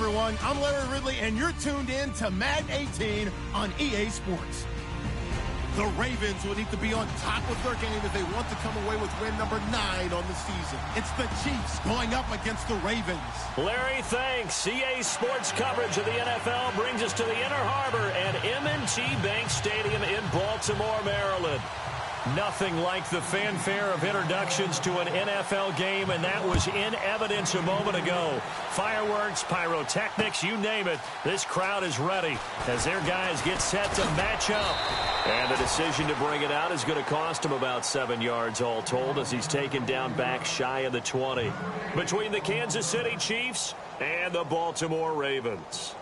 everyone. I'm Larry Ridley, and you're tuned in to Madden 18 on EA Sports. The Ravens will need to be on top of their game if they want to come away with win number 9 on the season. It's the Chiefs going up against the Ravens. Larry, thanks. EA Sports coverage of the NFL brings us to the Inner Harbor at M&T Bank Stadium in Baltimore, Maryland. Nothing like the fanfare of introductions to an NFL game, and that was in evidence a moment ago. Fireworks, pyrotechnics, you name it. This crowd is ready as their guys get set to match up. And the decision to bring it out is going to cost him about 7 yards all told as he's taken down back shy of the 20. Between the Kansas City Chiefs and the Baltimore Ravens.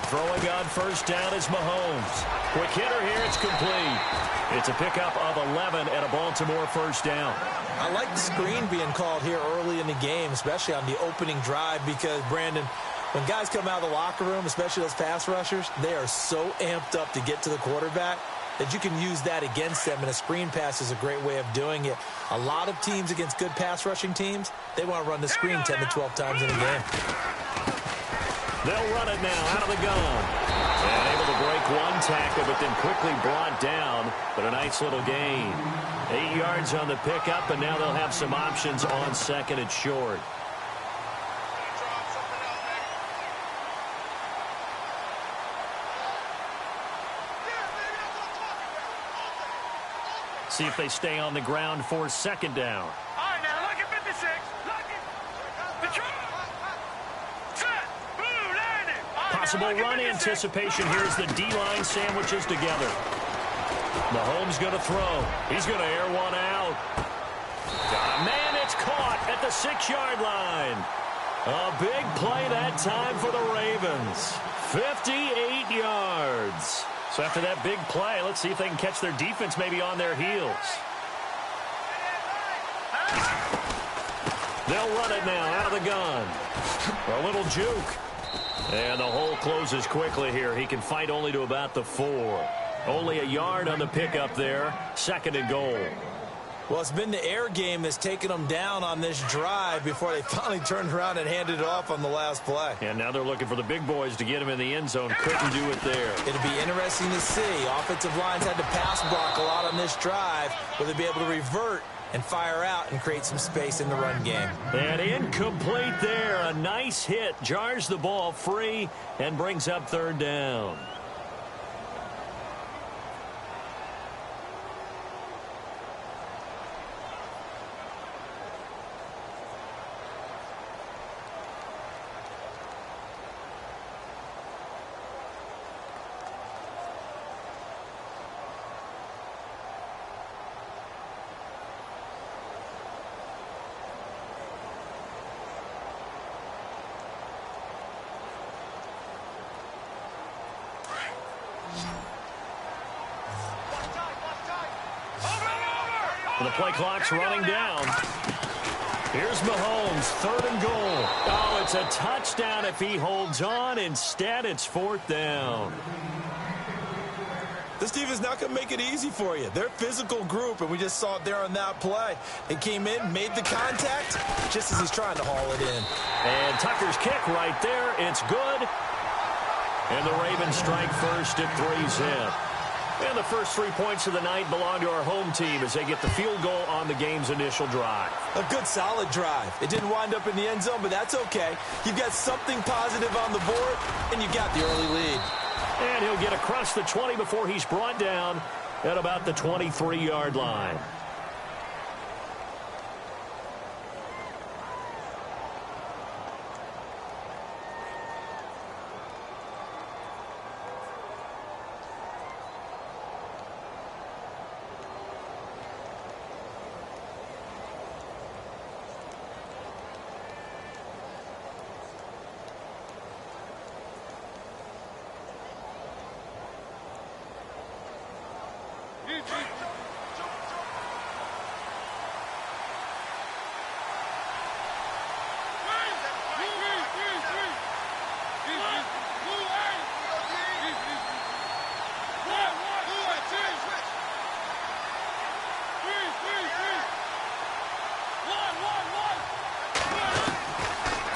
Throwing on first down is Mahomes. Quick hitter here, it's complete. It's a pickup of 11 and a Baltimore first down. I like the screen being called here early in the game, especially on the opening drive, because, Brandon, when guys come out of the locker room, especially those pass rushers, they are so amped up to get to the quarterback that you can use that against them, and a screen pass is a great way of doing it. A lot of teams against good pass rushing teams, they want to run the screen 10 to 12 times in a game. They'll run it now out of the gun. And able to break one tackle, but then quickly brought down. But a nice little gain. 8 yards on the pickup, and now they'll have some options on second and short. See if they stay on the ground for second down. All right, now look at 56. Look at the try. possible run anticipation here as the D-line sandwiches together. Mahomes going to throw. He's going to air one out. Man, it's caught at the 6-yard line. A big play that time for the Ravens. 58 yards. So after that big play, let's see if they can catch their defense maybe on their heels. They'll run it now out of the gun. A little juke. And the hole closes quickly here. He can fight only to about the 4. Only a yard on the pickup there. 2nd and goal. Well, it's been the air game that's taken them down on this drive before they finally turned around and handed it off on the last play. And now they're looking for the big boys to get him in the end zone. Couldn't do it there. It'll be interesting to see. Offensive lines had to pass block a lot on this drive. Will they be able to revert and fire out and create some space in the run game? And incomplete there. A nice hit. Jars the ball free and brings up 3rd down. The play clock's running down. Here's Mahomes, 3rd and goal. Oh, it's a touchdown if he holds on. Instead, it's 4th down. This defense is not going to make it easy for you. They're a physical group, and we just saw it there on that play. They came in, made the contact, just as he's trying to haul it in. And Tucker's kick right there. It's good. And the Ravens strike first at 3-zip. And the first 3 points of the night belong to our home team as they get the field goal on the game's initial drive. A good, solid drive. It didn't wind up in the end zone, but that's okay. You've got something positive on the board, and you got the early lead. And he'll get across the 20 before he's brought down at about the 23-yard line.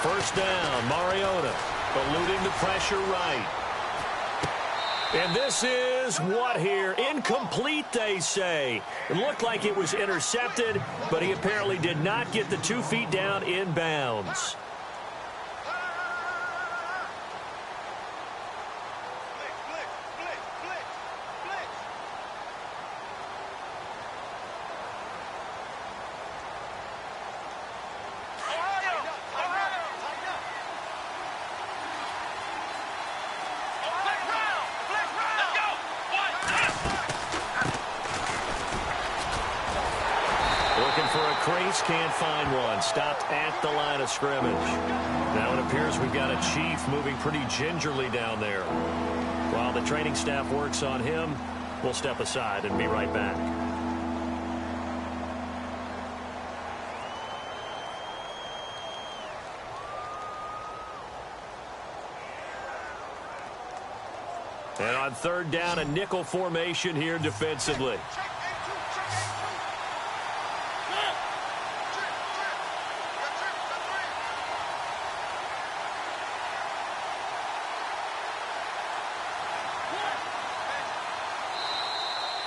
First down, Mariota eluding the pressure right. And this is what here? Incomplete, they say. It looked like it was intercepted, but he apparently did not get the 2 feet down in bounds. Can't find one. Stopped at the line of scrimmage. Now it appears we've got a Chief moving pretty gingerly down there. While the training staff works on him, we'll step aside and be right back. And on 3rd down, a nickel formation here defensively.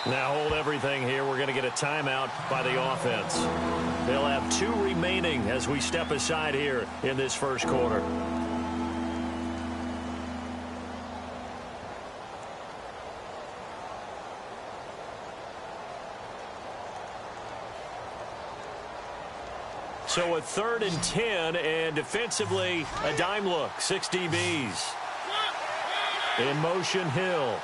Now hold everything here. We're going to get a timeout by the offense. They'll have 2 remaining as we step aside here in this first quarter. So a 3rd and 10, and defensively, a dime look, 6 DBs. In motion, Hill.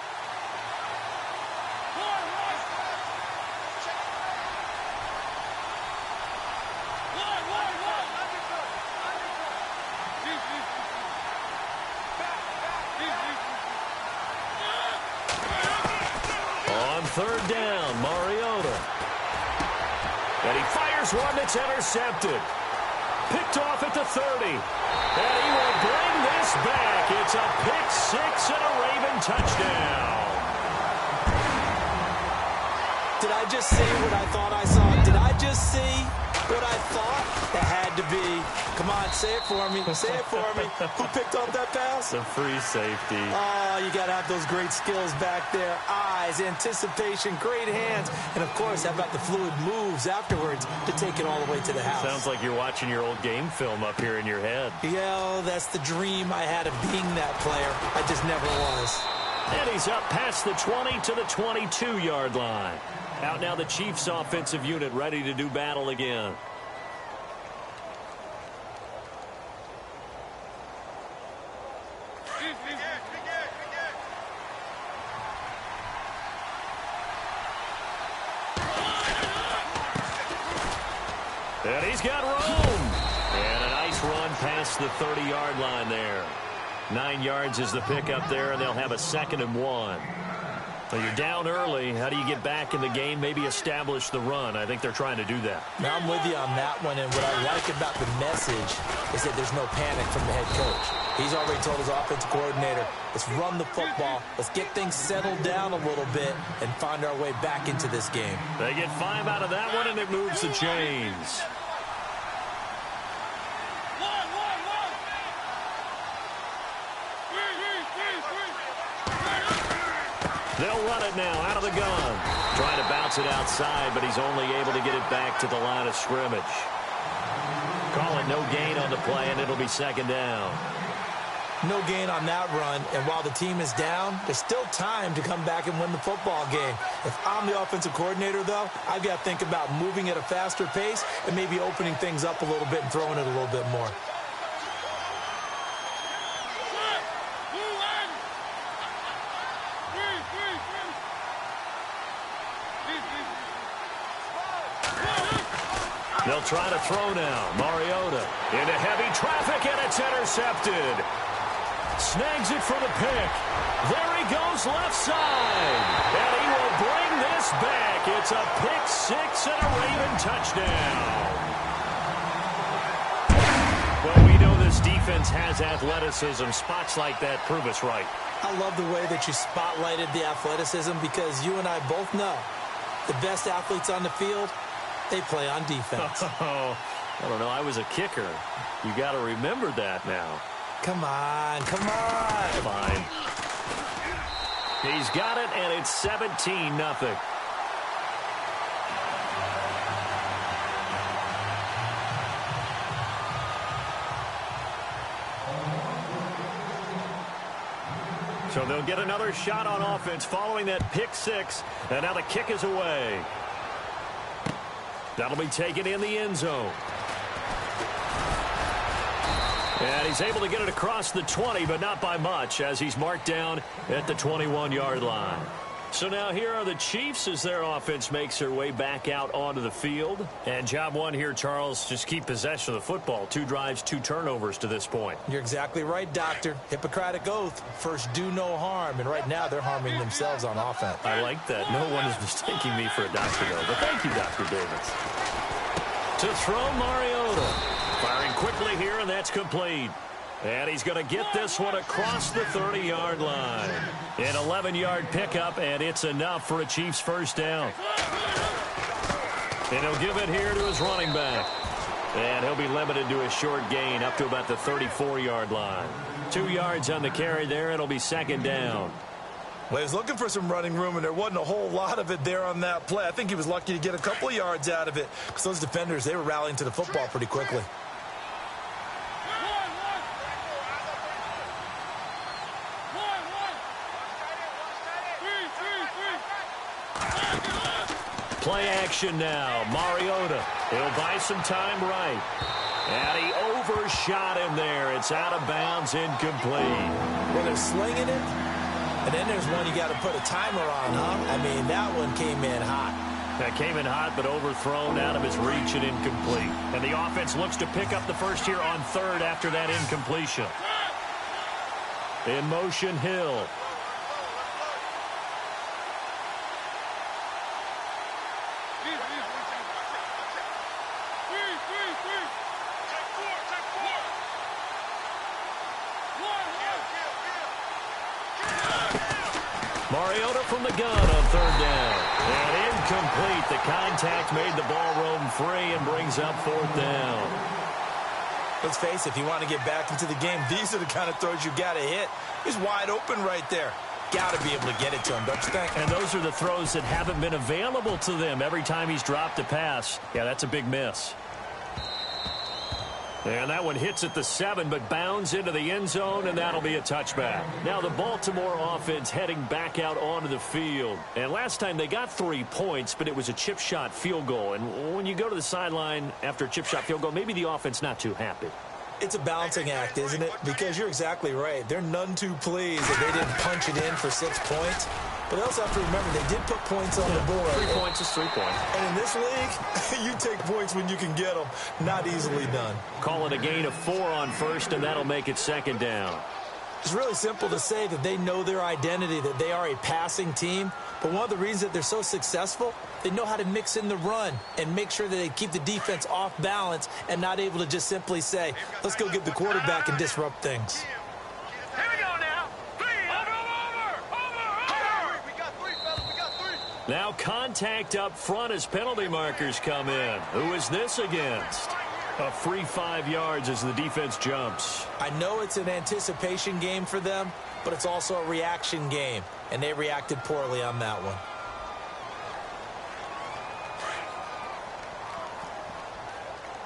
On third down, Mariota. And he fires one that's intercepted. Picked off at the 30. And he will bring this back. It's a pick six and a Raven touchdown. Did I just see what I thought I saw? Did I just see what I thought? That had to be. Come on, say it for me. Say it for me. Who picked up that pass? The free safety. Oh, you got to have those great skills back there. Eyes, anticipation, great hands. And, of course, how about the fluid moves afterwards to take it all the way to the house? Sounds like you're watching your old game film up here in your head. Yeah, that's the dream I had of being that player. I just never was. And he's up past the 20 to the 22-yard line. Out now the Chiefs offensive unit ready to do battle again. And he's got room. And a nice run past the 30-yard line there. 9 yards is the pickup there, and they'll have a 2nd and 1. Well, you're down early. How do you get back in the game, maybe establish the run? I think they're trying to do that. Now, I'm with you on that one, and what I like about the message is that there's no panic from the head coach. He's already told his offensive coordinator, let's run the football, let's get things settled down a little bit, and find our way back into this game. They get 5 out of that one, and it moves the chains. They'll run it now out of the gun. Trying to bounce it outside, but he's only able to get it back to the line of scrimmage. Call it no gain on the play, and it'll be 2nd down. No gain on that run, and while the team is down, there's still time to come back and win the football game. If I'm the offensive coordinator, though, I've got to think about moving at a faster pace and maybe opening things up a little bit and throwing it a little bit more. They'll try to throw now. Mariota into heavy traffic, and it's intercepted. Snags it for the pick. There he goes left side. And he will bring this back. It's a pick six and a Raven touchdown. Well, we know this defense has athleticism. Spots like that prove us right. I love the way that you spotlighted the athleticism because you and I both know the best athletes on the field, they play on defense. Oh, I don't know. I was a kicker. You got to remember that now. Come on, come on. Fine. He's got it, and it's 17-0. So they'll get another shot on offense following that pick six, and now the kick is away. That'll be taken in the end zone. And he's able to get it across the 20, but not by much, as he's marked down at the 21-yard line. So now here are the Chiefs as their offense makes their way back out onto the field. And job one here, Charles, just keep possession of the football. 2 drives, 2 turnovers to this point. You're exactly right, Doctor. Hippocratic oath. First, do no harm. And right now, they're harming themselves on offense. I like that. No one is mistaking me for a doctor, though. But thank you, Dr. Davis. To throw, Mariota. Firing quickly here, and that's complete. And he's going to get this one across the 30-yard line. An 11-yard pickup, and it's enough for a Chiefs first down. And he'll give it here to his running back. And he'll be limited to a short gain up to about the 34-yard line. 2 yards on the carry there. It'll be 2nd down. Well, he was looking for some running room, and there wasn't a whole lot of it there on that play. I think he was lucky to get a couple of yards out of it because those defenders, they were rallying to the football pretty quickly. Play action now. Mariota. He'll buy some time right. And he overshot him there. It's out of bounds, incomplete. Well, they're slinging it. And then there's one you got to put a timer on, huh? I mean, that one came in hot. That came in hot, but overthrown out of his reach and incomplete. And the offense looks to pick up the first here on third after that incompletion. In motion, Hill. Mariota from the gun on third down. And incomplete. The contact made the ball roam free and brings up fourth down. Let's face it, if you want to get back into the game, these are the kind of throws you got to hit. He's wide open right there. Got to be able to get it to him, don't you think? And those are the throws that haven't been available to them every time he's dropped a pass. Yeah, that's a big miss. And that one hits at the 7, but bounds into the end zone, and that'll be a touchback. Now the Baltimore offense heading back out onto the field. And last time they got 3 points, but it was a chip shot field goal. And when you go to the sideline after a chip shot field goal, maybe the offense not too happy. It's a balancing act, isn't it? Because you're exactly right. They're none too pleased that they didn't punch it in for 6 points. But they also have to remember they did put points on the board. 3 points is 3 points. And in this league, you take points when you can get them. Not easily done. Call it a gain of 4 on first, and that'll make it second down. It's really simple to say that they know their identity, that they are a passing team. But one of the reasons that they're so successful, they know how to mix in the run and make sure that they keep the defense off balance and not able to just simply say, let's go get the quarterback and disrupt things. Here we go now. Now contact up front as penalty markers come in. Who is this against? A free 5 yards as the defense jumps. I know it's an anticipation game for them, but it's also a reaction game, and they reacted poorly on that one.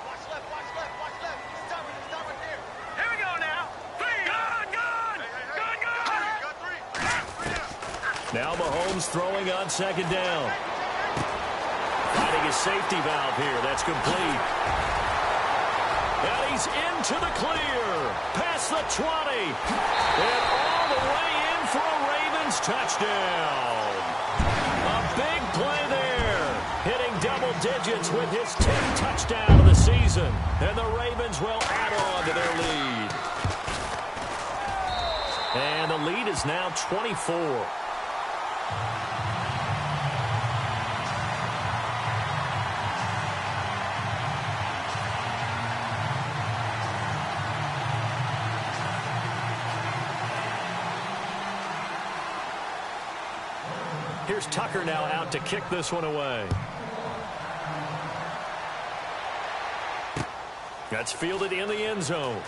Watch left. Stop right there. Here we go now. Gun. Now Mahomes throwing on second down. Finding his safety valve here. That's complete. And he's into the clear. Past the 20. And all the way in for a Ravens touchdown. A big play there. Hitting double digits with his 10th touchdown of the season. And the Ravens will add on to their lead. And the lead is now 24. Here's Tucker now out to kick this one away. That's fielded in the end zone.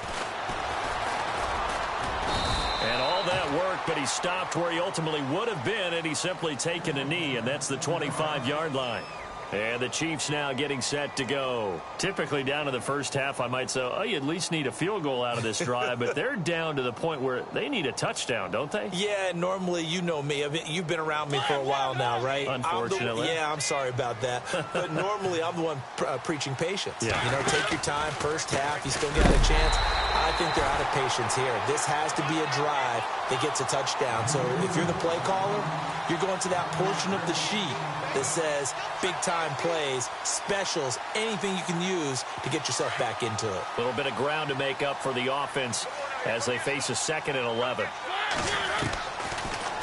And all that work, but he stopped where he ultimately would have been, and he's simply taken a knee, and that's the 25-yard line. And the Chiefs now getting set to go. Typically down to the first half, I might say, oh, you at least need a field goal out of this drive, but they're down to the point where they need a touchdown, don't they? Yeah, normally, you know me. You've been around me for a while now, right? Unfortunately. I'm sorry about that. But normally, I'm the one preaching patience. Yeah. You know, take your time, first half, you still got a chance. I think they're out of patience here. This has to be a drive that gets a touchdown. So if you're the play caller, you're going to that portion of the sheet that says big-time plays, specials, anything you can use to get yourself back into it. A little bit of ground to make up for the offense as they face a 2nd and 11.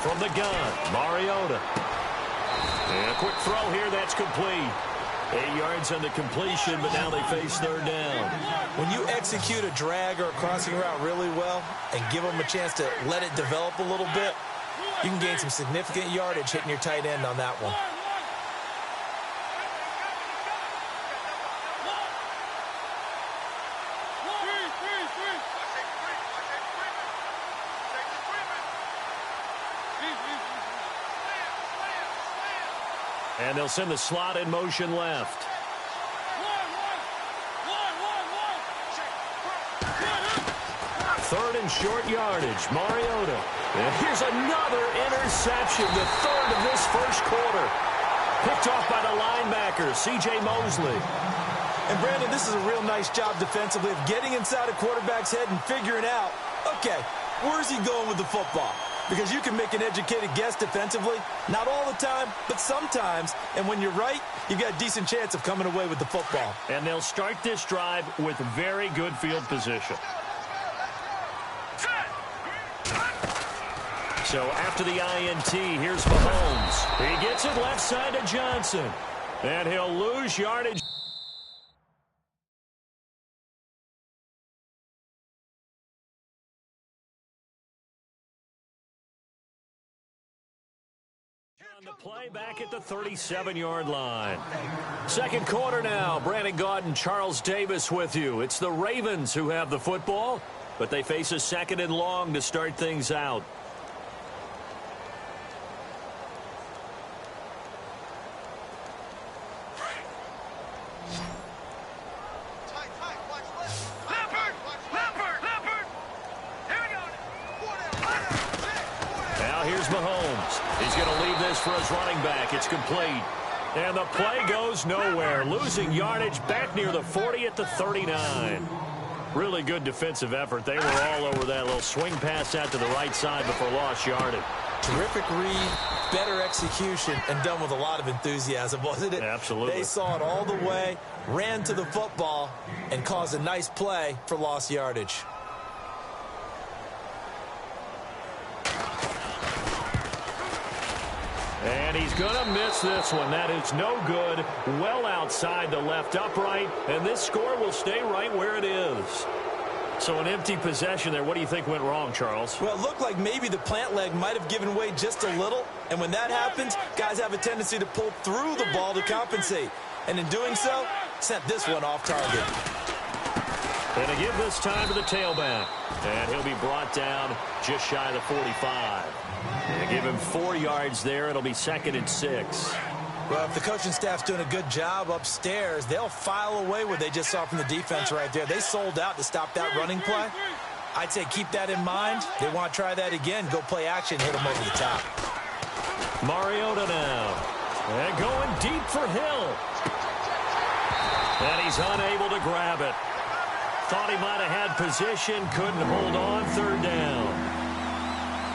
From the gun, Mariota. And a quick throw here, that's complete. 8 yards on the completion, but now they face third down. When you execute a drag or a crossing route really well and give them a chance to let it develop a little bit, you can gain some significant yardage hitting your tight end on that one. And they'll send the slot in motion left. Third and short yardage, Mariota. And here's another interception, the third of this first quarter. Picked off by the linebacker, C.J. Mosley. And, Brandon, this is a real nice job defensively of getting inside a quarterback's head and figuring out, okay, where's he going with the football? because you can make an educated guess defensively. Not all the time, but sometimes. And when you're right, you've got a decent chance of coming away with the football. And they'll start this drive with very good field position. So after the INT, here's Mahomes. He gets it left side to Johnson. And he'll lose yardage. On the play back at the 37-yard line. Second quarter now. Brandon Gaudin, Charles Davis with you. It's the Ravens who have the football, but they face a second and long to start things out. For his running back, it's complete. And the play goes nowhere. Losing yardage back near the 40 at the 39. Really good defensive effort. They were all over that little swing pass out to the right side before lost yardage. Terrific read, better execution, and done with a lot of enthusiasm, wasn't it? Absolutely. They saw it all the way, ran to the football, and caused a nice play for lost yardage. And he's going to miss this one. That is no good. Well outside the left upright. And this score will stay right where it is. So an empty possession there. What do you think went wrong, Charles? Well, it looked like maybe the plant leg might have given way just a little. And when that happens, guys have a tendency to pull through the ball to compensate. And in doing so, sent this one off target. And to give this time to the tailback. And he'll be brought down just shy of the 45. And give him 4 yards there. It'll be second and 6. Well, if the coaching staff's doing a good job upstairs, they'll file away what they just saw from the defense right there. They sold out to stop that running play. I'd say keep that in mind. They want to try that again. Go play action, hit them over the top. Mariota now. And going deep for Hill. And he's unable to grab it. Thought he might have had position. Couldn't hold on. Third down.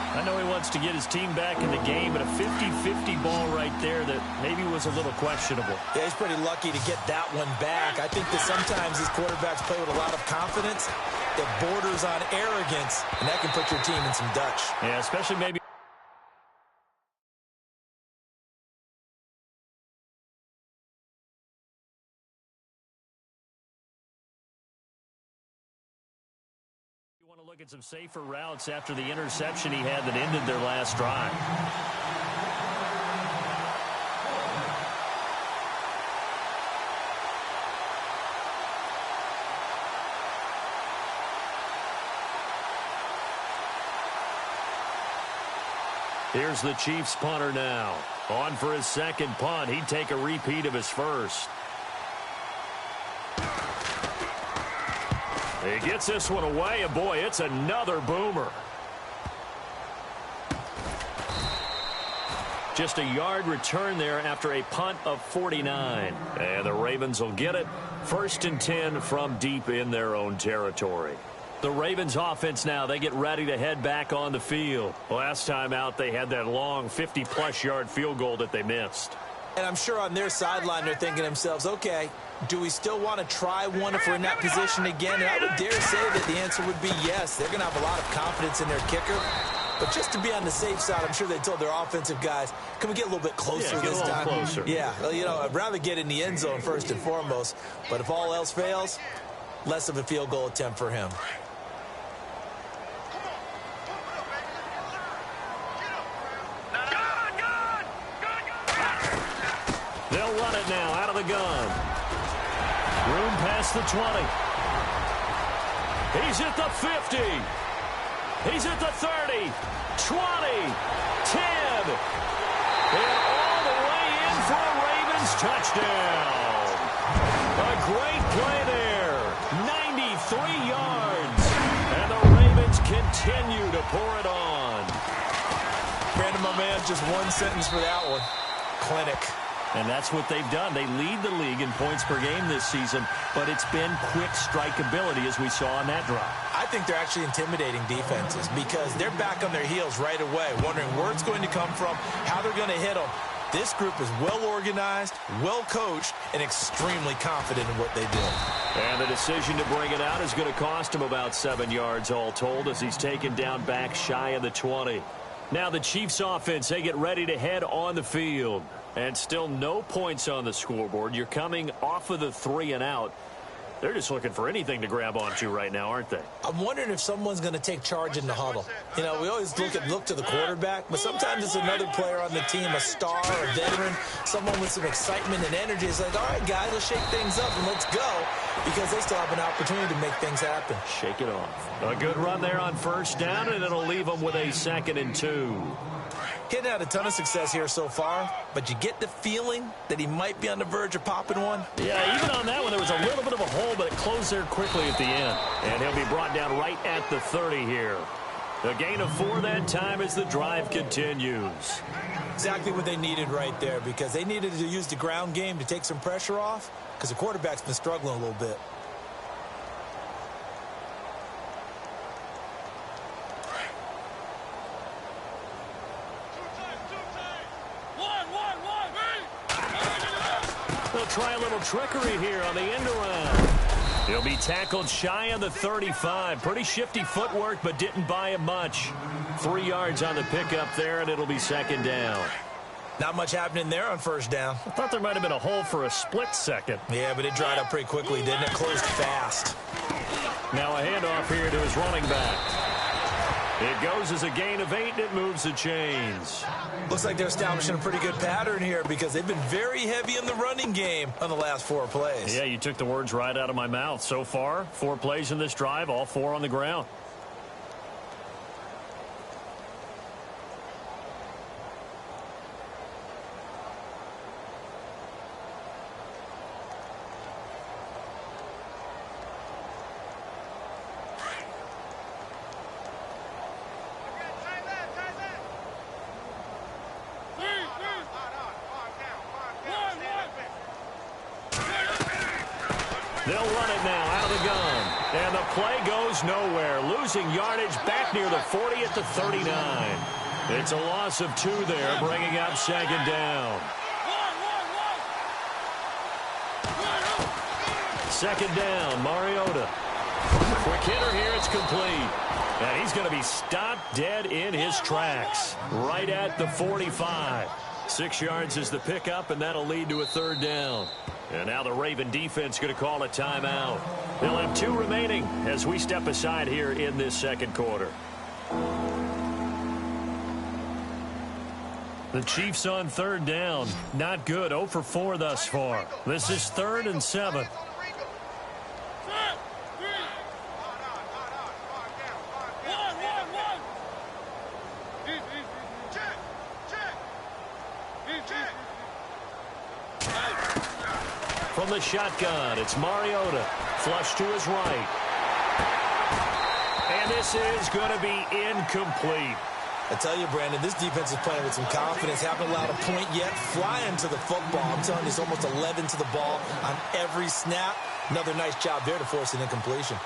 I know he wants to get his team back in the game, but a 50-50 ball right there that maybe was a little questionable. Yeah, he's pretty lucky to get that one back. I think that sometimes these quarterbacks play with a lot of confidence that borders on arrogance, and that can put your team in some Dutch. Yeah, especially maybe. Want to look at some safer routes after the interception he had that ended their last drive. Here's the Chiefs punter now. On for his second punt. He'd take a repeat of his first. He gets this one away, and boy, it's another boomer. Just a yard return there after a punt of 49. And the Ravens will get it. 1st and 10 from deep in their own territory. The Ravens offense now, they get ready to head back on the field. Last time out, they had that long 50-plus yard field goal that they missed. And I'm sure on their sideline they're thinking to themselves, okay, do we still want to try one if we're in that position again? And I would dare say that the answer would be yes. They're going to have a lot of confidence in their kicker. But just to be on the safe side, I'm sure they told their offensive guys, can we get a little bit closer this time? Closer. Yeah, well, you know, I'd rather get in the end zone first and foremost. But if all else fails, less of a field goal attempt for him. They'll run it now out of the gun. Room past the 20. He's at the 50. He's at the 30. 20. 10. And all the way in for a Ravens touchdown. A great play there. 93 yards. And the Ravens continue to pour it on. Brandon, my man, just one sentence for that one. Clinic. And that's what they've done. They lead the league in points per game this season, but it's been quick strike ability as we saw on that drive. I think they're actually intimidating defenses because they're back on their heels right away, wondering where it's going to come from, how they're going to hit them. This group is well organized, well coached, and extremely confident in what they do. And the decision to bring it out is going to cost him about 7 yards all told as he's taken down back shy of the 20. Now the Chiefs offense, they get ready to head on the field. And still no points on the scoreboard. You're coming off of the 3 and out. They're just looking for anything to grab onto right now, aren't they? I'm wondering if someone's going to take charge in the huddle. You know, we always look to the quarterback, but sometimes it's another player on the team, a star, a veteran, someone with some excitement and energy. It's like, all right, guys, let's shake things up and let's go, because they still have an opportunity to make things happen. Shake it off. A good run there on first down, and it'll leave them with a 2nd and 2. Getting out a ton of success here so far, but you get the feeling that he might be on the verge of popping one. Yeah, even on that one, there was a little bit of a hole, but it closed there quickly at the end. And he'll be brought down right at the 30 here. A gain of 4 that time as the drive continues. Exactly what they needed right there, because they needed to use the ground game to take some pressure off, because the quarterback's been struggling a little bit. They'll try a little trickery here on the end around. He'll be tackled shy of the 35. Pretty shifty footwork, but didn't buy him much. 3 yards on the pickup there, and it'll be 2nd down. Not much happening there on first down. I thought there might have been a hole for a split second. Yeah, but it dried up pretty quickly, didn't it? Closed fast. Now a handoff here to his running back. It goes as a gain of 8, and it moves the chains. Looks like they're establishing a pretty good pattern here because they've been very heavy in the running game on the last 4 plays. Yeah, you took the words right out of my mouth. So far, 4 plays in this drive, all 4 on the ground. They'll run it now out of the gun. And the play goes nowhere. Losing yardage back near the 40 at the 39. It's a loss of 2 there, bringing up 2nd down. 2nd down, Mariota. Quick hitter here, it's complete. And he's going to be stopped dead in his tracks. Right at the 45. 6 yards is the pickup, and that'll lead to a 3rd down. And now the Raven defense going to call a timeout. They'll have 2 remaining as we step aside here in this 2nd quarter. The Chiefs on 3rd down. Not good. 0 for 4 thus far. This is 3rd and 7. From the shotgun, it's Mariota. Flush to his right. And this is going to be incomplete. I tell you, Brandon, this defense is playing with some confidence. Haven't allowed a point yet. Flying to the football. I'm telling you, it's almost 11 to the ball on every snap. Another nice job there to force an incompletion.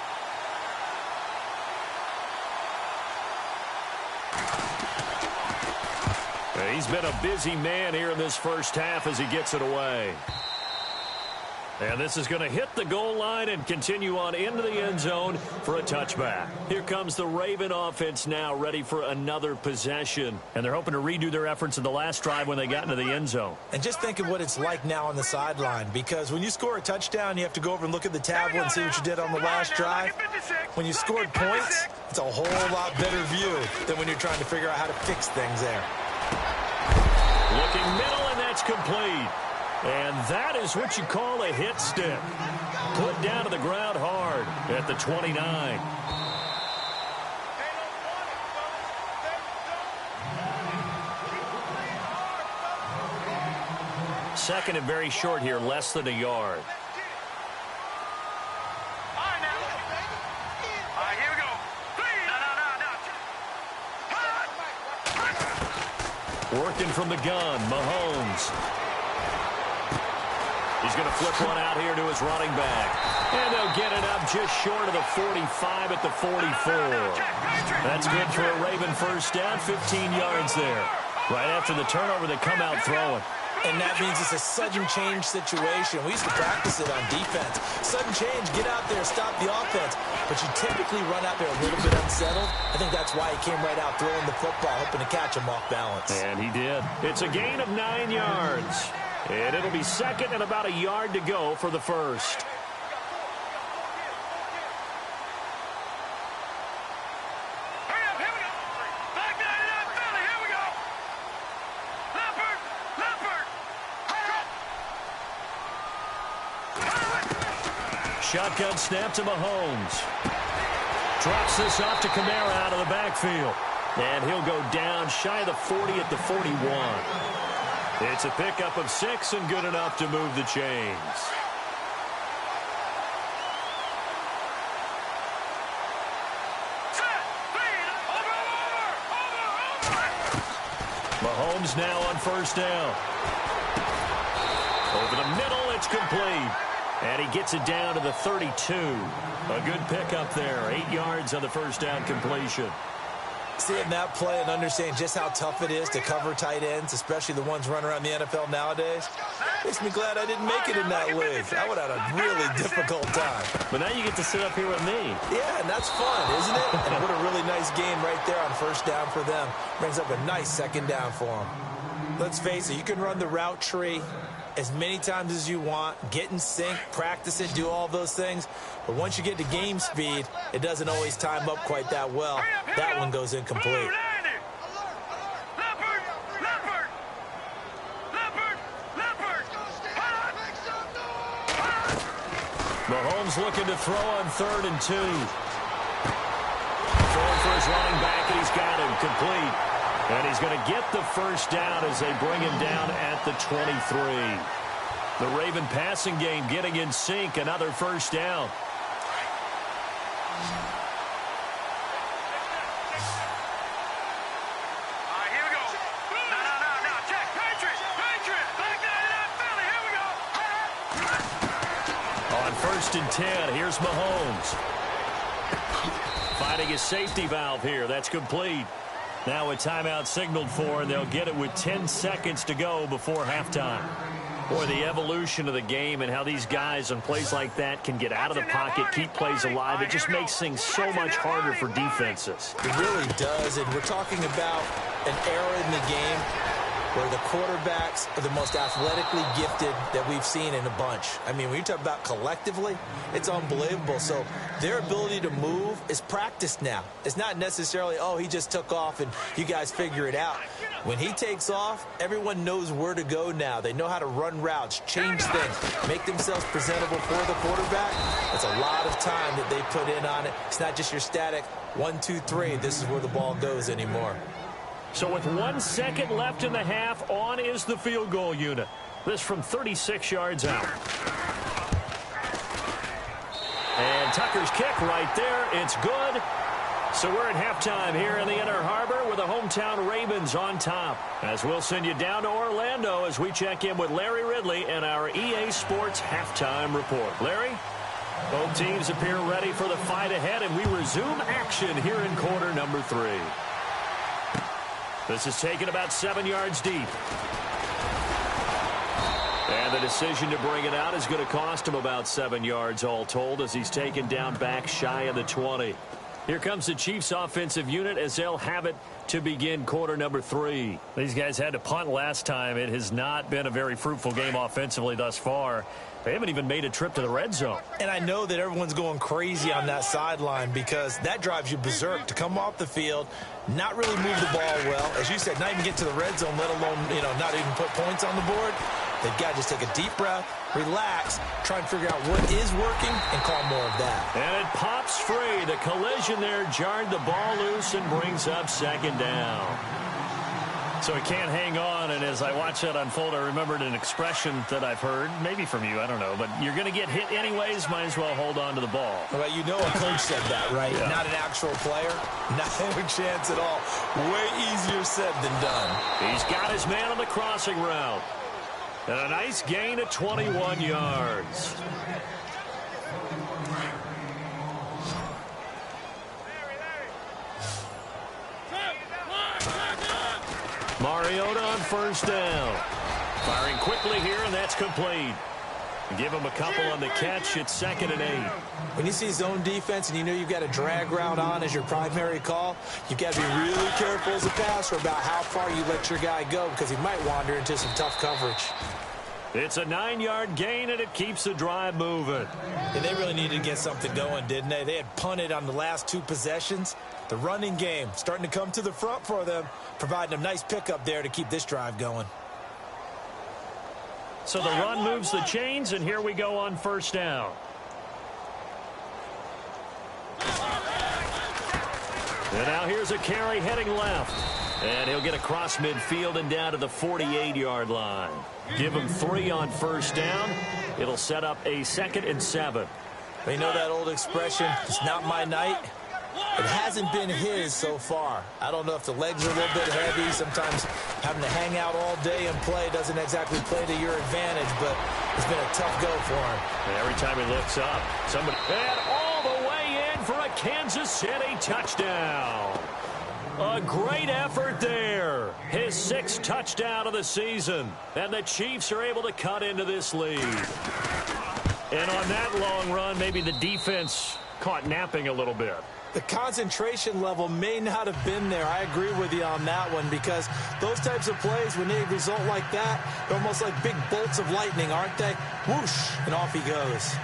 He's been a busy man here in this first half as he gets it away. And this is going to hit the goal line and continue on into the end zone for a touchback. Here comes the Raven offense now, ready for another possession. And they're hoping to redo their efforts in the last drive when they got into the end zone. And just think of what it's like now on the sideline, because when you score a touchdown, you have to go over and look at the tablet and see what you did on the last drive. When you scored points, it's a whole lot better view than when you're trying to figure out how to fix things there. Looking middle, and that's complete. And that is what you call a hit stick. Put down to the ground hard at the 29. Second and very short here, less than a yard. Working from the gun, Mahomes. He's going to flip one out here to his running back. And they'll get it up just short of the 45 at the 44. That's good for a Raven first down, 15 yards there. Right after the turnover, they come out throwing. And that means it's a sudden change situation. We used to practice it on defense. Sudden change, get out there, stop the offense. But you typically run out there a little bit unsettled. I think that's why he came right out throwing the football, hoping to catch him off balance. And he did. It's a gain of 9 yards. And it'll be second and about a yard to go for the first. Shotgun snap to Mahomes. Drops this off to Kamara out of the backfield. And he'll go down shy of the 40 at the 41. It's a pickup of 6 and good enough to move the chains. Mahomes now on first down. Over the middle, it's complete. And he gets it down to the 32. A good pickup there. 8 yards on the first down completion. Seeing that play and understanding just how tough it is to cover tight ends, especially the ones running around the NFL nowadays, makes me glad I didn't make it in that league. I would have had a really difficult time. But now you get to sit up here with me. Yeah, and that's fun, isn't it? And what a really nice game right there on first down for them. Brings up a nice second down for them. Let's face it, you can run the route tree as many times as you want, get in sync, practice it, do all those things. But once you get to game speed, it doesn't always time up quite that well. That one goes incomplete. Mahomes looking to throw on 3rd and 2. Throwing for his running back, and he's got him complete. And he's going to get the first down as they bring him down at the 23. The Raven passing game getting in sync. Another first down. Here we go. No. Check. Patriots. Back there. Philly. Here we go. On 1st and 10, here's Mahomes. Finding his safety valve here. That's complete. Now a timeout signaled for, and they'll get it with 10 seconds to go before halftime. Boy, the evolution of the game and how these guys on plays like that can get out of the pocket, keep plays alive, it just makes things so much harder for defenses. It really does, and we're talking about an era in the game where the quarterbacks are the most athletically gifted that we've seen in a bunch. I mean, when you talk about collectively, it's unbelievable. So their ability to move is practiced now. It's not necessarily, oh, he just took off and you guys figure it out. When he takes off, everyone knows where to go now. They know how to run routes, change things, make themselves presentable for the quarterback. That's a lot of time that they put in on it. It's not just your static 1, 2, 3, this is where the ball goes anymore. So with 1 second left in the half, on is the field goal unit. This from 36 yards out. And Tucker's kick right there. It's good. So we're at halftime here in the Inner Harbor with the hometown Ravens on top. As we'll send you down to Orlando as we check in with Larry Ridley and our EA Sports halftime report. Larry? Both teams appear ready for the fight ahead, and we resume action here in quarter number 3. This is taken about 7 yards deep. And the decision to bring it out is going to cost him about 7 yards all told as he's taken down back shy of the 20. Here comes the Chiefs offensive unit as they'll have it to begin quarter number 3. These guys had to punt last time. It has not been a very fruitful game offensively thus far. They haven't even made a trip to the red zone. And I know that everyone's going crazy on that sideline because that drives you berserk to come off the field, not really move the ball well. As you said, not even get to the red zone, let alone, not even put points on the board. They've got to just take a deep breath, relax, try and figure out what is working, and call more of that. And it pops free. The collision there jarred the ball loose and brings up second down. So he can't hang on, and as I watch that unfold, I remembered an expression that I've heard, maybe from you, I don't know, but you're going to get hit anyways, might as well hold on to the ball. Well, a coach said that, right? Yeah. Not an actual player. Not a chance at all. Way easier said than done. He's got his man on the crossing route. And a nice gain of 21 yards. Mariota on first down. Firing quickly here, and that's complete. Give him a couple on the catch. It's 2nd and 8. When you see zone defense and you know you've got a drag route on as your primary call, you've got to be really careful as a passer about how far you let your guy go because he might wander into some tough coverage. It's a 9-yard gain, and it keeps the drive moving. And they really needed to get something going, didn't they? They had punted on the last 2 possessions. The running game starting to come to the front for them, providing a nice pickup there to keep this drive going. So the run moves the chains, and here we go on first down. And now here's a carry heading left. And he'll get across midfield and down to the 48-yard line. Give him 3 on first down. It'll set up a 2nd and 7. You know that old expression, it's not my night? It hasn't been his so far. I don't know if the legs are a little bit heavy. Sometimes having to hang out all day and play doesn't exactly play to your advantage, but it's been a tough go for him. And every time he looks up, somebody... And all the way in for a Kansas City touchdown. A great effort there. His 6th touchdown of the season. And the Chiefs are able to cut into this lead. And on that long run, maybe the defense caught napping a little bit. The concentration level may not have been there. I agree with you on that one because those types of plays, when they result like that, they're almost like big bolts of lightning, aren't they? Whoosh, and off he goes.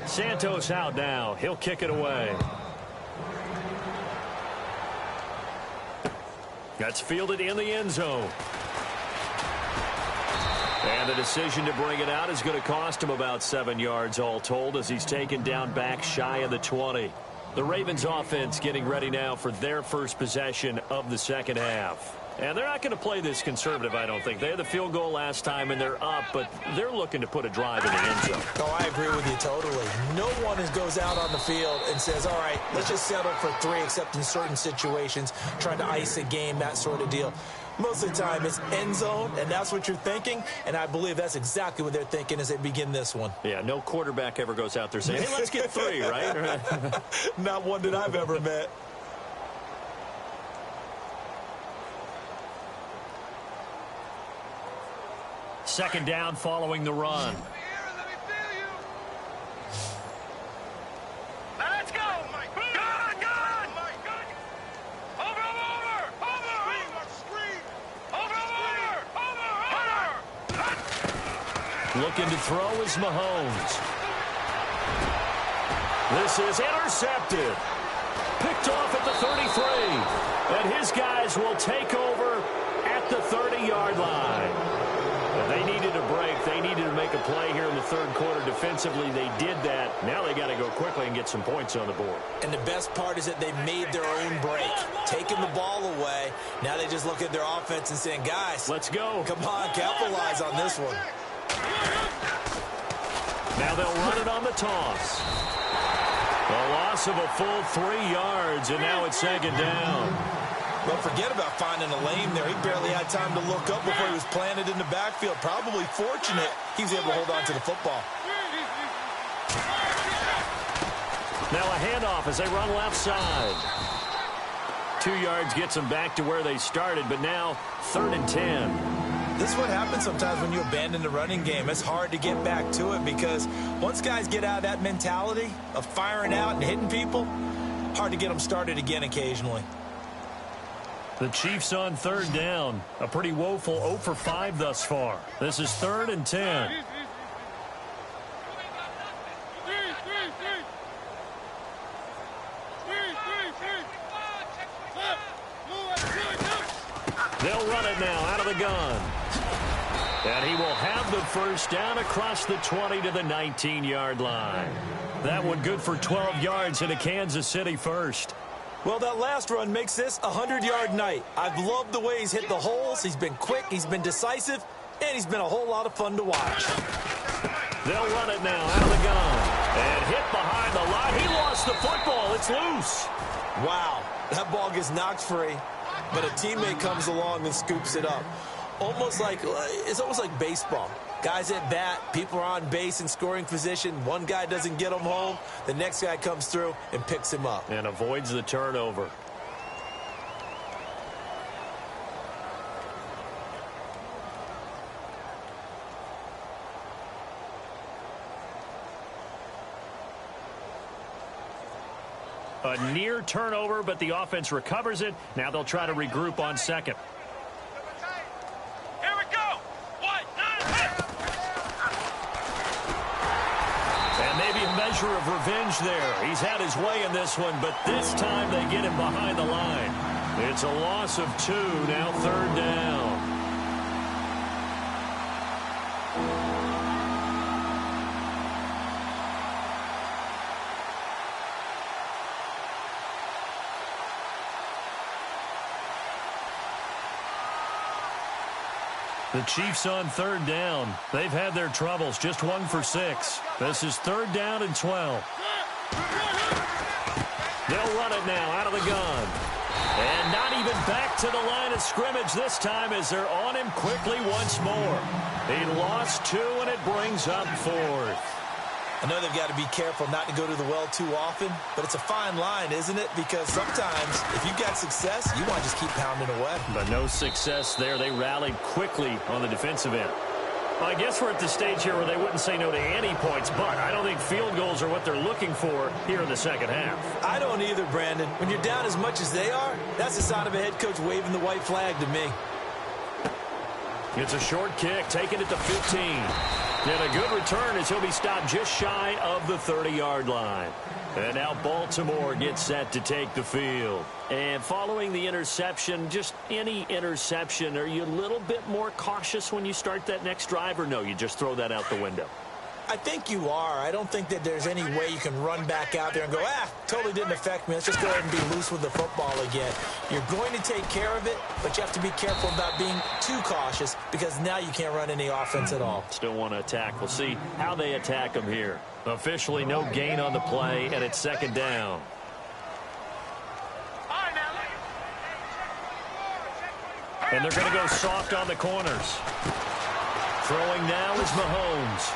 Santos out now. He'll kick it away. That's fielded in the end zone. And the decision to bring it out is going to cost him about 7 yards all told as he's taken down back shy of the 20. The Ravens offense getting ready now for their first possession of the second half. And they're not going to play this conservative, I don't think. They had the field goal last time, and they're up, but they're looking to put a drive in the end zone. Oh, I agree with you totally. No one goes out on the field and says, all right, let's just settle for 3, except in certain situations, trying to ice a game, that sort of deal. Most of the time, it's end zone, and that's what you're thinking, and I believe that's exactly what they're thinking as they begin this one. Yeah, no quarterback ever goes out there saying, hey, let's get 3, right? Not one that I've ever met. Second down following the run. Let's go! Looking to throw is Mahomes. This is intercepted. Picked off at the 33. And his guys will take over at the 30-yard line. And they needed a break. They needed to make a play here in the third quarter defensively. They did that. Now they got to go quickly and get some points on the board. And the best part is that they made their own break. Taking the ball away. Now they just look at their offense and saying, guys, let's go. Come on, capitalize on this one. Now they'll run it on the toss. A loss of a full 3 yards, and now it's second down. Well, forget about finding a lane there. He barely had time to look up before he was planted in the backfield. Probably fortunate he was able to hold on to the football. Now a handoff as they run left side. 2 yards gets them back to where they started, but now 3rd and 10. This is what happens sometimes when you abandon the running game. It's hard to get back to it because once guys get out of that mentality of firing out and hitting people, hard to get them started again occasionally. The Chiefs on 3rd down. A pretty woeful 0 for 5 thus far. This is 3rd and 10. They'll run it now out of the gun. And he will have the first down across the 20 to the 19-yard line. That one good for 12 yards in a Kansas City first. Well, that last run makes this a 100-yard night. I've loved the way he's hit the holes. He's been quick, he's been decisive, and he's been a whole lot of fun to watch. They'll run it now out of the gun. And hit behind the line. He lost the football. It's loose. Wow, that ball gets knocked free, but a teammate comes along and scoops it up. It's almost like baseball. Guys at bat, people are on base in scoring position. One guy doesn't get him home. The next guy comes through and picks him up. And avoids the turnover. A near turnover, but the offense recovers it. Now they'll try to regroup on second. Here we go. 1, 9, And maybe a measure of revenge there. He's had his way in this one, but this time they get him behind the line. It's a loss of 2, now 3rd down. The Chiefs on 3rd down. They've had their troubles, just 1 for 6. This is 3rd down and 12. They'll run it now out of the gun. And not even back to the line of scrimmage this time as they're on him quickly once more. He lost 2, and it brings up 4th. I know they've got to be careful not to go to the well too often, but it's a fine line, isn't it? Because sometimes, if you've got success, you want to just keep pounding away. But no success there. They rallied quickly on the defensive end. Well, I guess we're at the stage here where they wouldn't say no to any points, but I don't think field goals are what they're looking for here in the second half. I don't either, Brandon. When you're down as much as they are, that's the sign of a head coach waving the white flag to me. It's a short kick, taking it to 15. And a good return as he'll be stopped just shy of the 30-yard line. And now Baltimore gets set to take the field. And following the interception, just any interception, are you a little bit more cautious when you start that next drive, or no, you just throw that out the window? I think you are. I don't think that there's any way you can run back out there and go, totally didn't affect me. Let's just go ahead and be loose with the football again. You're going to take care of it, but you have to be careful about being too cautious because now you can't run any offense at all. Still want to attack. We'll see how they attack him here. Officially no gain on the play, and it's 2nd down. And they're going to go soft on the corners. Throwing now is Mahomes.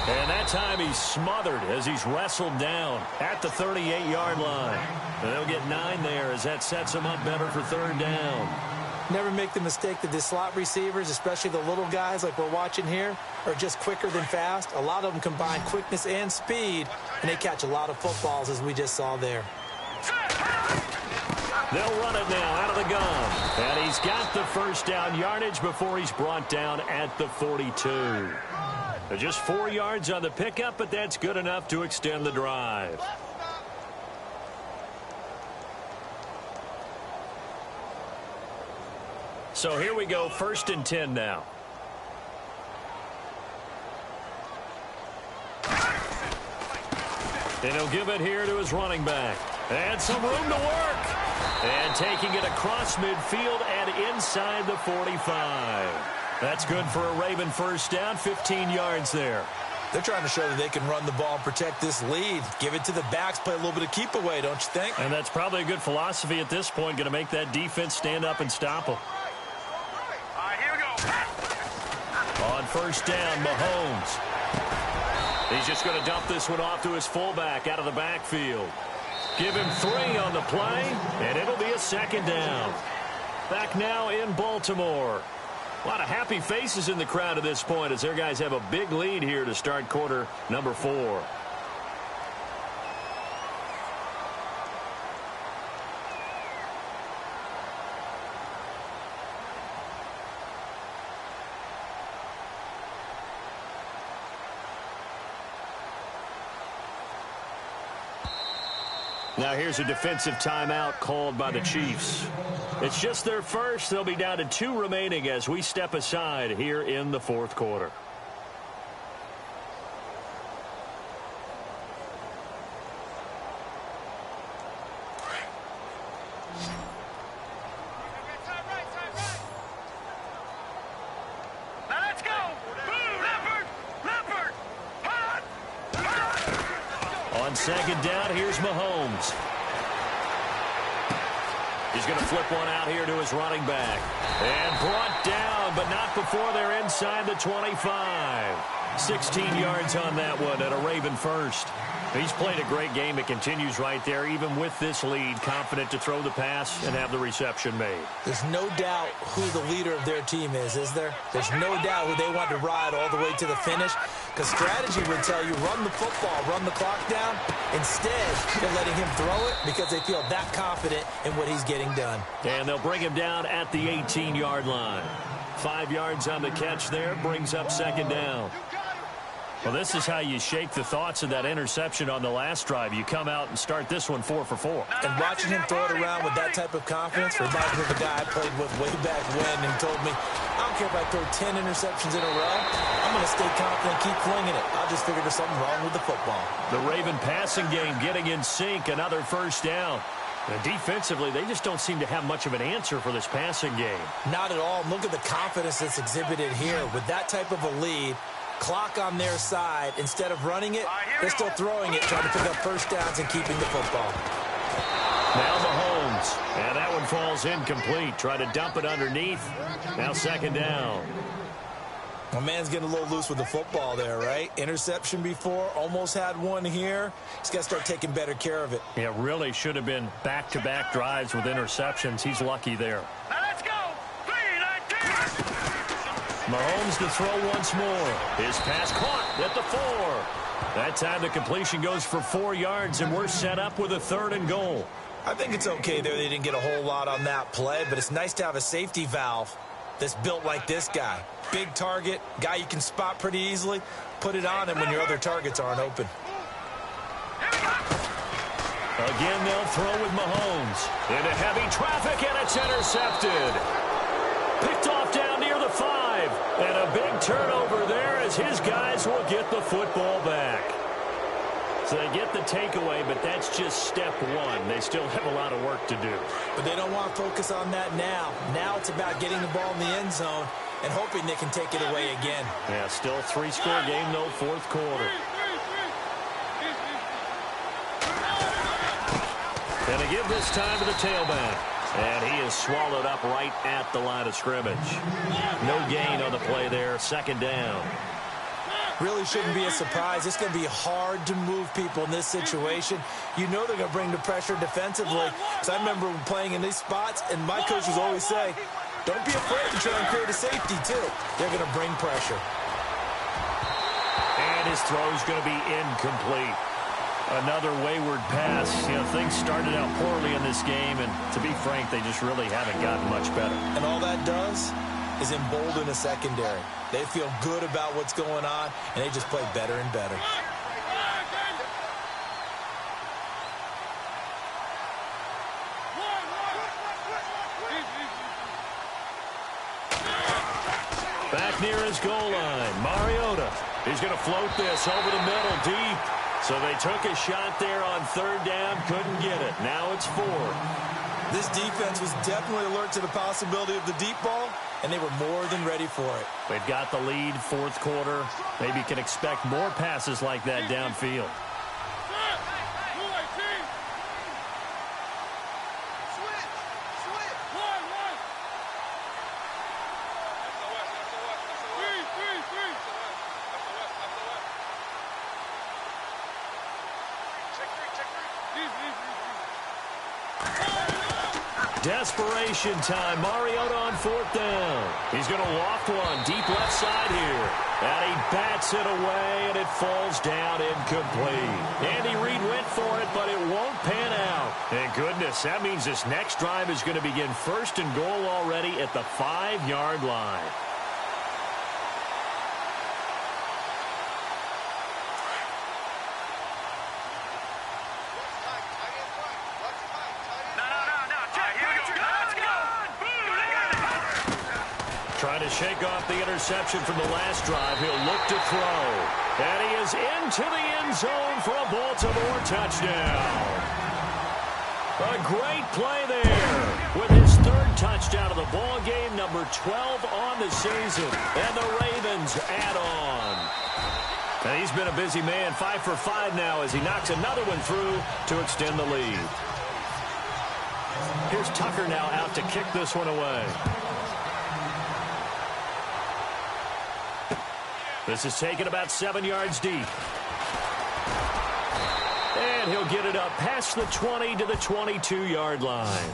And that time he's smothered as he's wrestled down at the 38-yard line. And they'll get 9 there as that sets him up better for 3rd down. Never make the mistake that the slot receivers, especially the little guys like we're watching here, are just quicker than fast. A lot of them combine quickness and speed, and they catch a lot of footballs as we just saw there. They'll run it now out of the gun. And he's got the 1st down yardage before he's brought down at the 42. Just 4 yards on the pickup, but that's good enough to extend the drive. So here we go, 1st and 10 now. And he'll give it here to his running back. And some room to work. And taking it across midfield and inside the 45. That's good for a Raven 1st down, 15 yards there. They're trying to show that they can run the ball and protect this lead. Give it to the backs, play a little bit of keep away, don't you think? And that's probably a good philosophy at this point, going to make that defense stand up and stop them. All right, here we go. On 1st down, Mahomes. He's just going to dump this one off to his fullback out of the backfield. Give him 3 on the play, and it'll be a 2nd down. Back now in Baltimore. A lot of happy faces in the crowd at this point as their guys have a big lead here to start quarter number 4. Now here's a defensive timeout called by the Chiefs. It's just their first. They'll be down to 2 remaining as we step aside here in the 4th quarter. On second down, here's Mahomes. He's going to flip one out here to his running back. And brought down, but not before they're inside the 25. 16 yards on that one and a Raven first. He's played a great game. It continues right there, even with this lead, confident to throw the pass and have the reception made. There's no doubt who the leader of their team is there? There's no doubt who they want to ride all the way to the finish, because strategy would tell you run the football, run the clock down. Instead, they're letting him throw it because they feel that confident in what he's getting done. And they'll bring him down at the 18-yard line. 5 yards on the catch there, brings up second down. Well, this is how you shake the thoughts of that interception on the last drive. You come out and start this one 4 for 4. And watching him throw it around with that type of confidence reminds me of a guy I played with way back when, and he told me, I don't care if I throw 10 interceptions in a row, I'm going to stay confident and keep flinging it. I'll just figure there's something wrong with the football. The Raven passing game getting in sync, another first down. And defensively, they just don't seem to have much of an answer for this passing game. Not at all. Look at the confidence that's exhibited here. With that type of a lead, clock on their side, instead of running it, they're still throwing it, trying to pick up first downs and keeping the football. Now Mahomes, and that one falls incomplete. Try to dump it underneath. Now second down. My man's getting a little loose with the football there, right? Interception before, almost had one here. He's got to start taking better care of it. Yeah, really should have been back-to-back drives with interceptions. He's lucky there. Now let's go. 3-19. Mahomes to throw once more. His pass caught at the 4. That time the completion goes for 4 yards, and we're set up with a 3rd and goal. I think it's okay there. They didn't get a whole lot on that play, but it's nice to have a safety valve that's built like this guy. Big target, guy you can spot pretty easily. Put it on him when your other targets aren't open. Again, they'll throw with Mahomes. Into heavy traffic, and it's intercepted. Picked off down near the 5. And a big turnover there as his guys will get the football back. So they get the takeaway, but that's just step one. They still have a lot of work to do. But they don't want to focus on that now. Now it's about getting the ball in the end zone and hoping they can take it away again. Yeah, still a 3-score game, though, 4th quarter. And they give this time to the tailback. And he is swallowed up right at the line of scrimmage. No gain on the play there, second down. Really shouldn't be a surprise. It's going to be hard to move people in this situation. You know they're going to bring the pressure defensively. Because I remember playing in these spots, and my coaches always say, don't be afraid to try and create a safety, too. They're going to bring pressure. And his throw is going to be incomplete. Another wayward pass. You know, things started out poorly in this game, and to be frank, they just really haven't gotten much better. And all that does is embolden the secondary. They feel good about what's going on, and they just play better and better. Back near his goal line, Mariota. He's going to float this over the middle, deep. So they took a shot there on 3rd down, couldn't get it. Now it's 4. This defense was definitely alert to the possibility of the deep ball, and they were more than ready for it. They've got the lead, 4th quarter. Maybe can expect more passes like that downfield. Desperation time. Mariota on 4th down. He's going to loft one deep left side here. And he bats it away, and it falls down incomplete. Andy Reid went for it, but it won't pan out. And goodness, that means this next drive is going to begin 1st and goal already at the 5-yard line. Trying to shake off the interception from the last drive. He'll look to throw. And he is into the end zone for a Baltimore touchdown. A great play there with his 3rd touchdown of the ball game, number 12 on the season. And the Ravens add on. And he's been a busy man, 5 for 5 now as he knocks another one through to extend the lead. Here's Tucker now out to kick this one away. This is taken about 7 yards deep. And he'll get it up past the 20 to the 22-yard line.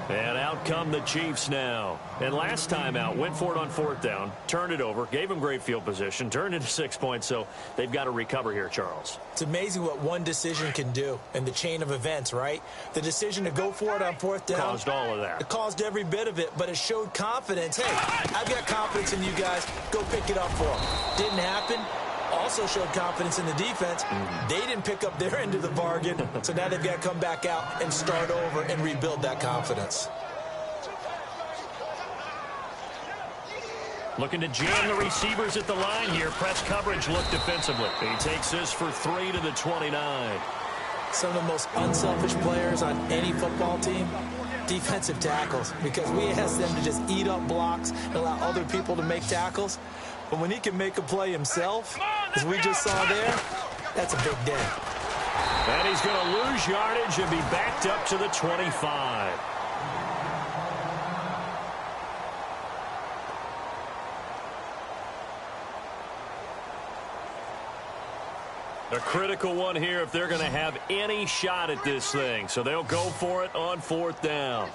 And out come the Chiefs now. And last time out, went for it on 4th down, turned it over, gave them great field position, turned into 6 points, so they've got to recover here, Charles. It's amazing what one decision can do in the chain of events, right? The decision to go for it on 4th down. Caused all of that. It caused every bit of it, but it showed confidence. Hey, I've got confidence in you guys. Go pick it up for them. Didn't happen. Also showed confidence in the defense. They didn't pick up their end of the bargain, so now they've got to come back out and start over and rebuild that confidence. Looking to jam the receivers at the line here. Press coverage look defensively. He takes this for 3 to the 29. Some of the most unselfish players on any football team, defensive tackles, because we ask them to just eat up blocks and allow other people to make tackles. But when he can make a play himself, as we just saw there, that's a big day. And he's going to lose yardage and be backed up to the 25. A critical one here if they're going to have any shot at this thing. So they'll go for it on 4th down.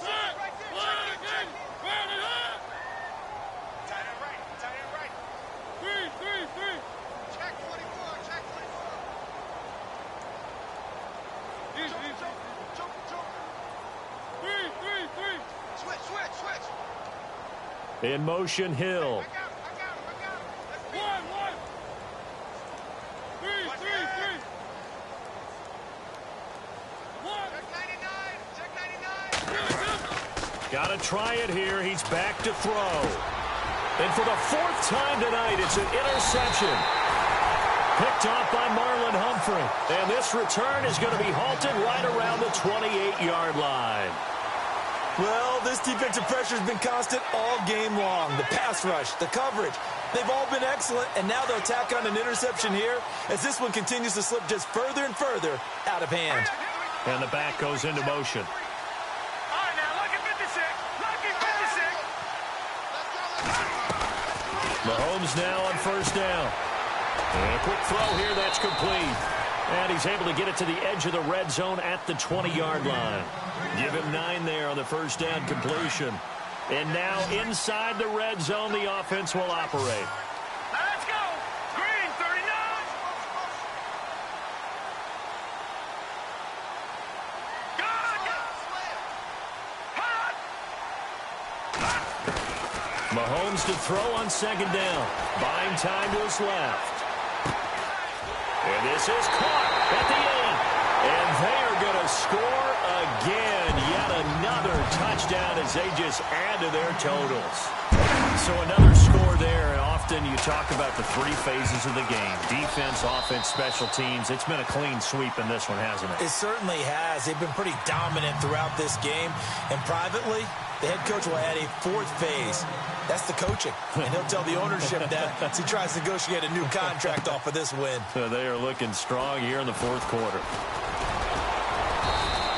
In motion, Hill. Got to try it here. He's back to throw. And for the 4th time tonight, it's an interception. Picked off by Marlon Humphrey. And this return is going to be halted right around the 28-yard line. Well, this defensive pressure has been constant all game long. The pass rush, the coverage, they've all been excellent, and now they'll tack on an interception here as this one continues to slip just further and further out of hand. And the back goes into motion. All right, now, look at 56. Look at 56. Mahomes now on 1st down. And a quick throw here, that's complete. And he's able to get it to the edge of the red zone at the 20-yard line. Give him 9 there on the 1st down completion. And now inside the red zone, the offense will operate. Let's go. Green, 39. Go, go. Mahomes to throw on 2nd down. Buying time to his left. And this is caught at the 8. And they are going to score again. Yet another touchdown as they just add to their totals. So another score there. And often you talk about the 3 phases of the game. Defense, offense, special teams. It's been a clean sweep in this one, hasn't it? It certainly has. They've been pretty dominant throughout this game. And privately, the head coach will add a 4th phase. That's the coaching. And he'll tell the ownership that as he tries to negotiate a new contract off of this win. So they are looking strong here in the 4th quarter.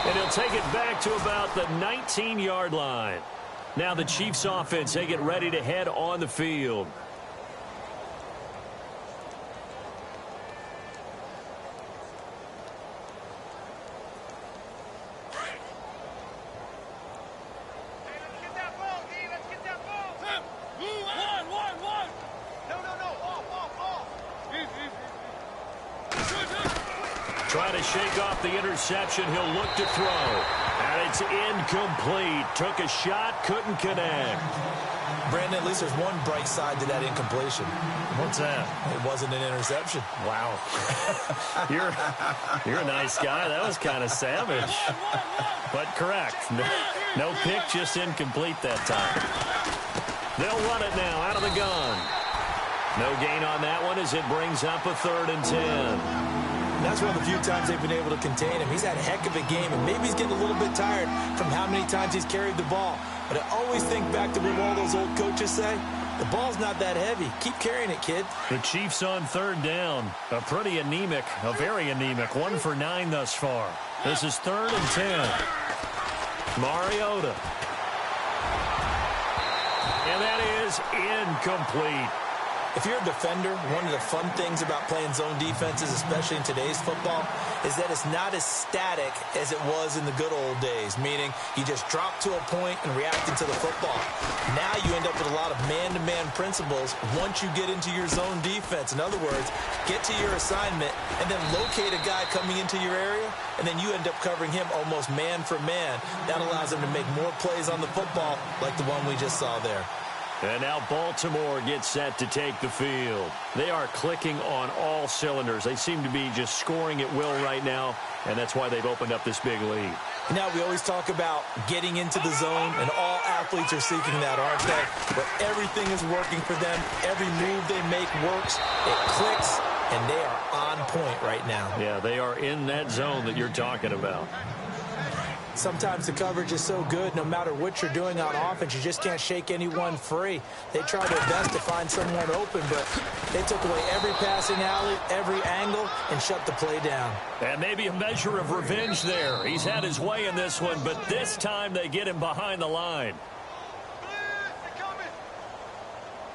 And he'll take it back to about the 19-yard line. Now the Chiefs offense, they get ready to head on the field. Trying to shake off the interception. He'll look to throw. And it's incomplete. Took a shot, couldn't connect. Brandon, at least there's one bright side to that incompletion. What's that? It wasn't an interception. Wow. You're a nice guy. That was kind of savage. But correct. No pick, just incomplete that time. They'll run it now out of the gun. No gain on that one as it brings up a 3rd and 10. That's one of the few times they've been able to contain him. He's had a heck of a game, and maybe he's getting a little bit tired from how many times he's carried the ball. But I always think back to what all those old coaches say. The ball's not that heavy. Keep carrying it, kid. The Chiefs on third down. A very anemic 1 for 9 thus far. This is 3rd and 10. Mariota. And that is incomplete. If you're a defender, one of the fun things about playing zone defenses, especially in today's football, is that it's not as static as it was in the good old days, meaning you just drop to a point and reacting to the football. Now you end up with a lot of man-to-man principles once you get into your zone defense. In other words, get to your assignment and then locate a guy coming into your area, and then you end up covering him almost man for man. That allows him to make more plays on the football like the one we just saw there. And now Baltimore gets set to take the field. They are clicking on all cylinders. They seem to be just scoring at will right now, and that's why they've opened up this big lead. Now, we always talk about getting into the zone, and all athletes are seeking that, aren't they? But everything is working for them. Every move they make works. It clicks, and they are on point right now. Yeah, they are in that zone that you're talking about. Sometimes the coverage is so good, no matter what you're doing on offense, you just can't shake anyone free. They try their best to find someone open, but they took away every passing alley, every angle, and shut the play down. And maybe a measure of revenge there. He's had his way in this one, but this time they get him behind the line.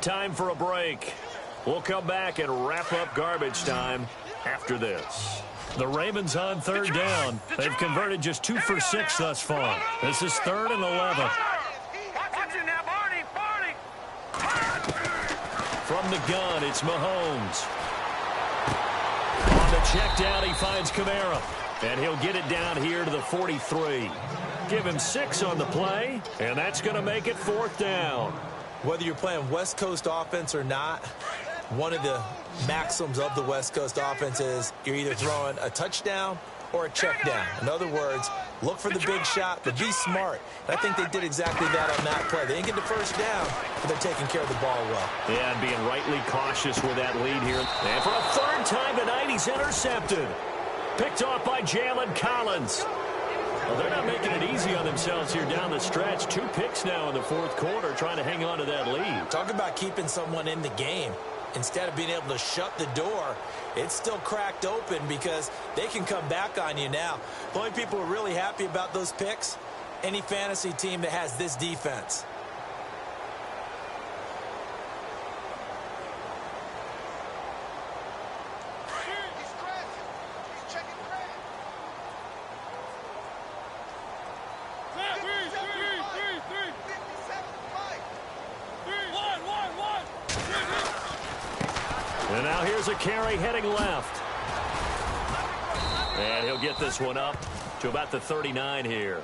Time for a break. We'll come back and wrap up garbage time after this. The Ravens on third down. They've converted just 2 for 6 thus far. This is 3rd and 11. From the gun, it's Mahomes. On the check down, he finds Kamara. And he'll get it down here to the 43. Give him 6 on the play, and that's going to make it 4th down. Whether you're playing West Coast offense or not, one of the maxims of the West Coast offense is you're either throwing a touchdown or a check down. In other words, look for the big shot, but be smart. And I think they did exactly that on that play. They didn't get the first down, but they're taking care of the ball well. Yeah, and being rightly cautious with that lead here. And for a 3rd time tonight, he's intercepted. Picked off by Jalen Collins. Well, they're not making it easy on themselves here down the stretch. 2 picks now in the 4th quarter, trying to hang on to that lead. Talk about keeping someone in the game. Instead of being able to shut the door, it's still cracked open because they can come back on you now. The only people who are really happy about those picks, any fantasy team that has this defense. And now here's a carry heading left. And he'll get this one up to about the 39 here.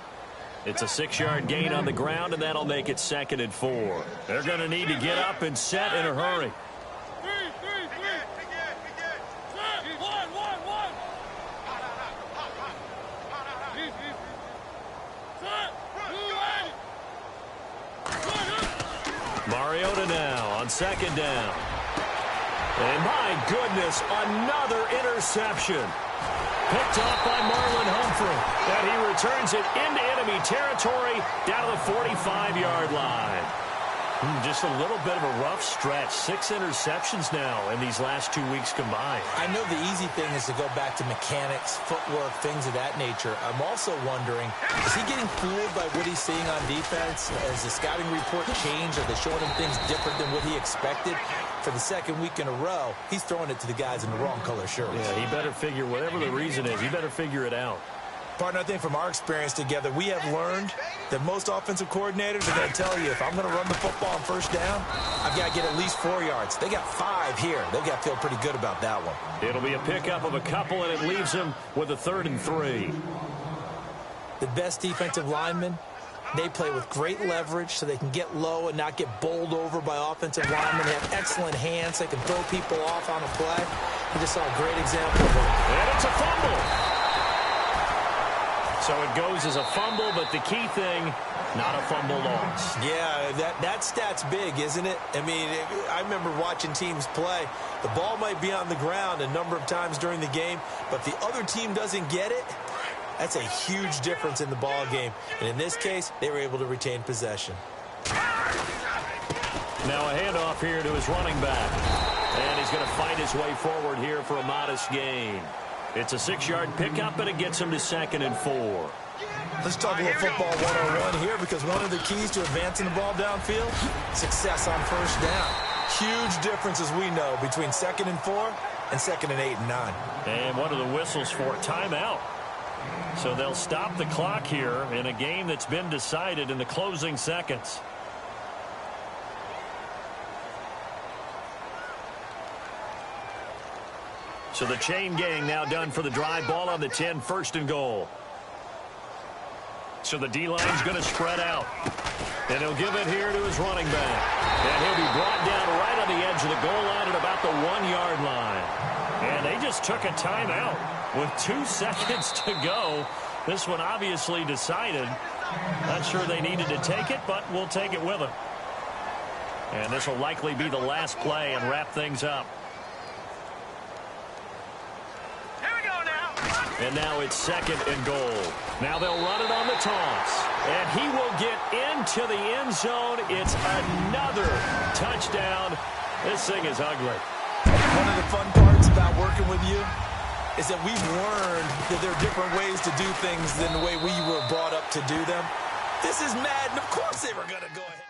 It's a 6-yard gain on the ground, and that'll make it 2nd and 4. They're going to need to get up and set in a hurry. Mariota now on 2nd down. And my goodness, another interception. Picked off by Marlon Humphrey. And he returns it into enemy territory down to the 45-yard line. Just a little bit of a rough stretch. 6 interceptions now in these last 2 weeks combined. I know the easy thing is to go back to mechanics, footwork, things of that nature. I'm also wondering, is he getting fooled by what he's seeing on defense? Has the scouting report changed? Are they showing him things different than what he expected? For the 2nd week in a row, he's throwing it to the guys in the wrong color shirts. Yeah, he better figure, whatever the reason is, he better figure it out. Partner, I think from our experience together, we have learned that most offensive coordinators are going to tell you, if I'm going to run the football on 1st down, I've got to get at least 4 yards. They got 5 here. They've got to feel pretty good about that one. It'll be a pickup of a couple, and it leaves them with a 3rd and 3. The best defensive linemen, they play with great leverage so they can get low and not get bowled over by offensive linemen. They have excellent hands. They can throw people off on a play. We just saw a great example of it. And it's a fumble. So it goes as a fumble, but the key thing, not a fumble loss. Yeah, that stat's big, isn't it? I mean, I remember watching teams play. The ball might be on the ground a number of times during the game, but the other team doesn't get it. That's a huge difference in the ball game. And in this case, they were able to retain possession. Now a handoff here to his running back. And he's going to fight his way forward here for a modest gain. It's a 6-yard pickup, and it gets him to 2nd and 4. Let's talk a little football 101 here, because one of the keys to advancing the ball downfield, success on first down. Huge difference, as we know, between 2nd and 4 and 2nd and 8 and 9. And one of the whistles for timeout. So they'll stop the clock here in a game that's been decided in the closing seconds. So the chain gang now done for the drive. Ball on the 10, 1st and goal. So the D-line's going to spread out. And he'll give it here to his running back. And he'll be brought down right on the edge of the goal line at about the 1-yard line. And they just took a timeout with 2 seconds to go. This one obviously decided. Not sure they needed to take it, but we'll take it with them. And this will likely be the last play and wrap things up. And now it's 2nd and goal. Now they'll run it on the toss. And he will get into the end zone. It's another touchdown. This thing is ugly. One of the fun parts about working with you is that we've learned that there are different ways to do things than the way we were brought up to do them. This is Madden. Of course they were going to go ahead.